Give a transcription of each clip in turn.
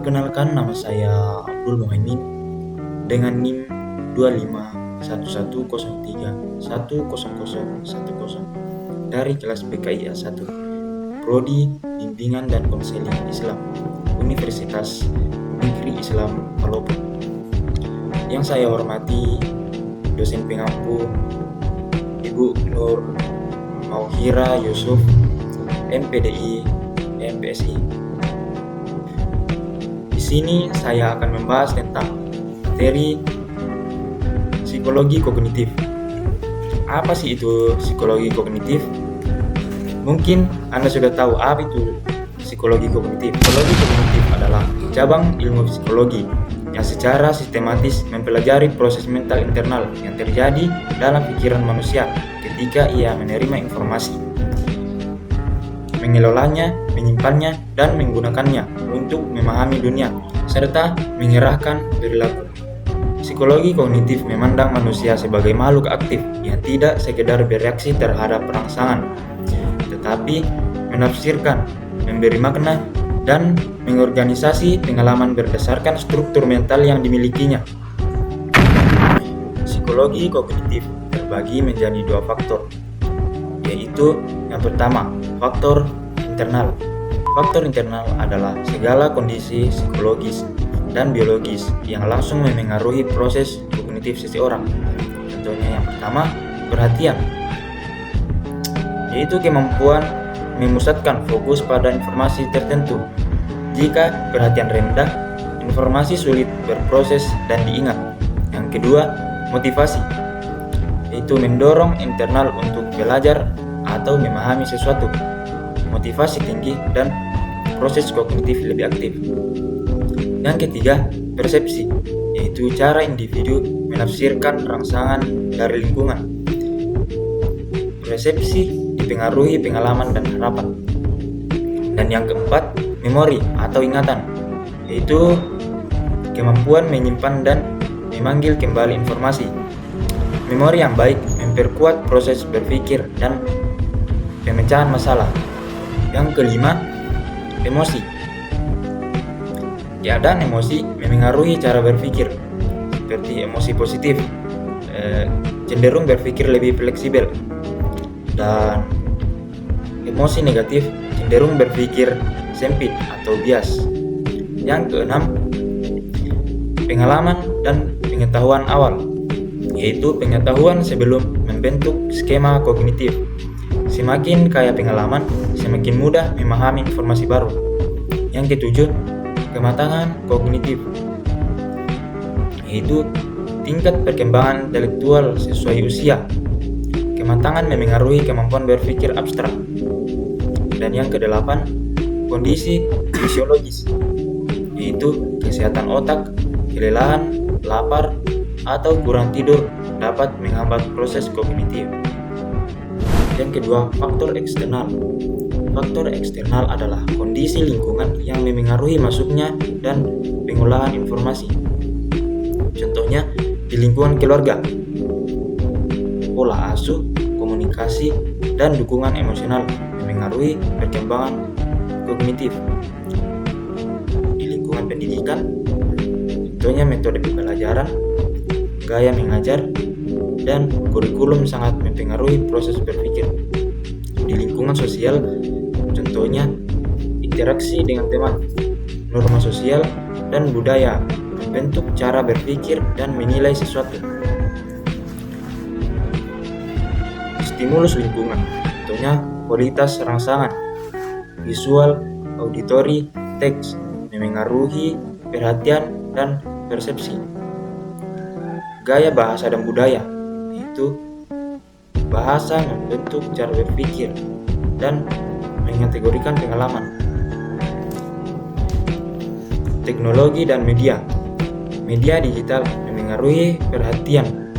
Perkenalkan, nama saya Abdul Muhaimin dengan NIM 251103100010 dari kelas PKIA 1, Prodi Bimbingan dan Konseling Islam, Universitas Negeri Islam Palopo. Yang saya hormati dosen pengampu Ibu Nur Mauhira Yusuf, MPDI, MPSI. Di sini saya akan membahas tentang materi psikologi kognitif. Apa sih itu psikologi kognitif? Mungkin Anda sudah tahu apa itu psikologi kognitif. Psikologi kognitif adalah cabang ilmu psikologi yang secara sistematis mempelajari proses mental internal yang terjadi dalam pikiran manusia ketika ia menerima informasi, mengelolanya, menyimpannya, dan menggunakannya untuk memahami dunia, serta mengerahkan perilaku. Psikologi kognitif memandang manusia sebagai makhluk aktif yang tidak sekedar bereaksi terhadap rangsangan, tetapi menafsirkan, memberi makna, dan mengorganisasi pengalaman berdasarkan struktur mental yang dimilikinya. Psikologi kognitif terbagi menjadi dua faktor, yaitu yang pertama, faktor internal. Faktor internal adalah segala kondisi psikologis dan biologis yang langsung memengaruhi proses kognitif seseorang. Contohnya yang pertama, perhatian, yaitu kemampuan memusatkan fokus pada informasi tertentu. Jika perhatian rendah, informasi sulit berproses dan diingat. Yang kedua, motivasi, yaitu mendorong internal untuk belajar atau memahami sesuatu. Motivasi tinggi dan proses kognitif lebih aktif. Yang ketiga, persepsi, yaitu cara individu menafsirkan rangsangan dari lingkungan. Persepsi dipengaruhi pengalaman dan harapan. Dan yang keempat, memori atau ingatan, yaitu kemampuan menyimpan dan memanggil kembali informasi. Memori yang baik memperkuat proses berpikir dan pemecahan masalah. Yang kelima, emosi. Keadaan emosi memengaruhi cara berpikir, seperti emosi positif cenderung berpikir lebih fleksibel, dan emosi negatif cenderung berpikir sempit atau bias. Yang keenam, pengalaman dan pengetahuan awal, yaitu pengetahuan sebelum membentuk skema kognitif. Semakin kaya pengalaman, semakin mudah memahami informasi baru. Yang ketujuh, kematangan kognitif, yaitu tingkat perkembangan intelektual sesuai usia. Kematangan memengaruhi kemampuan berpikir abstrak. Dan yang kedelapan, kondisi fisiologis, yaitu kesehatan otak, kelelahan, lapar, atau kurang tidur dapat menghambat proses kognitif. Yang kedua, faktor eksternal. Faktor eksternal adalah kondisi lingkungan yang memengaruhi masuknya dan pengolahan informasi. Contohnya di lingkungan keluarga, pola asuh, komunikasi, dan dukungan emosional memengaruhi perkembangan kognitif. Di lingkungan pendidikan, contohnya metode pembelajaran, gaya mengajar, dan kurikulum sangat mempengaruhi proses berpikir. Di lingkungan sosial, contohnya interaksi dengan teman, norma sosial, dan budaya membentuk cara berpikir dan menilai sesuatu. Stimulus lingkungan, contohnya kualitas rangsangan, visual, auditori, teks, memengaruhi perhatian dan persepsi. Gaya bahasa dan budaya, yaitu bahasa membentuk cara berpikir dan mengategorikan pengalaman. Teknologi dan media. Media digital memengaruhi perhatian,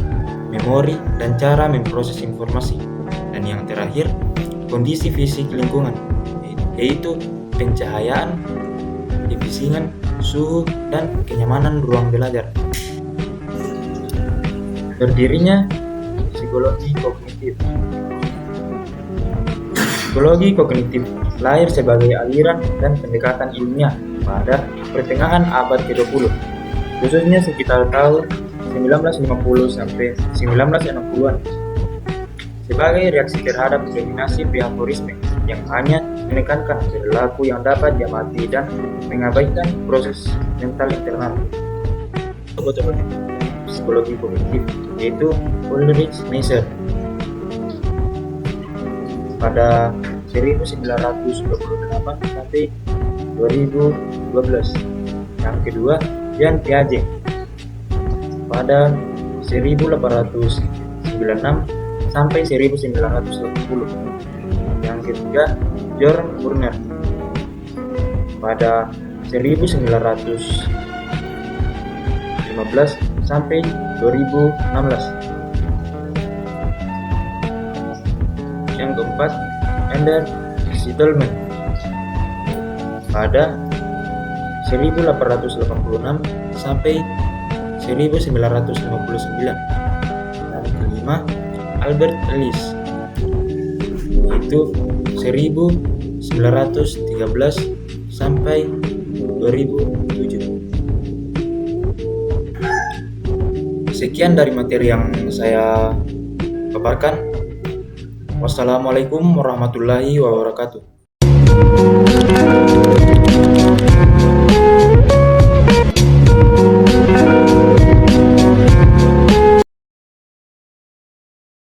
memori, dan cara memproses informasi. Dan yang terakhir, kondisi fisik lingkungan, yaitu pencahayaan, kebisingan, suhu, dan kenyamanan ruang belajar. Berdirinya psikologi kognitif. Psikologi kognitif lahir sebagai aliran dan pendekatan ilmiah pada pertengahan abad ke-20, khususnya sekitar tahun 1950 sampai 1960-an, sebagai reaksi terhadap dominasi pihak turisme yang hanya menekankan perilaku yang dapat diamati dan mengabaikan proses mental internal. Psikologi kognitif, yaitu Ulrich Neisser pada 1928 sampai 2012. Yang kedua, Jean Piaget pada 1896 sampai 1980. Yang ketiga, John Brunner pada 1915 sampai 2016. Yang keempat, Anders Sittelman pada 1886 sampai 1959. Dan kelima, Albert Ellis, yaitu 1913 sampai 2007. Sekian dari materi yang saya paparkan. Wassalamualaikum warahmatullahi wabarakatuh.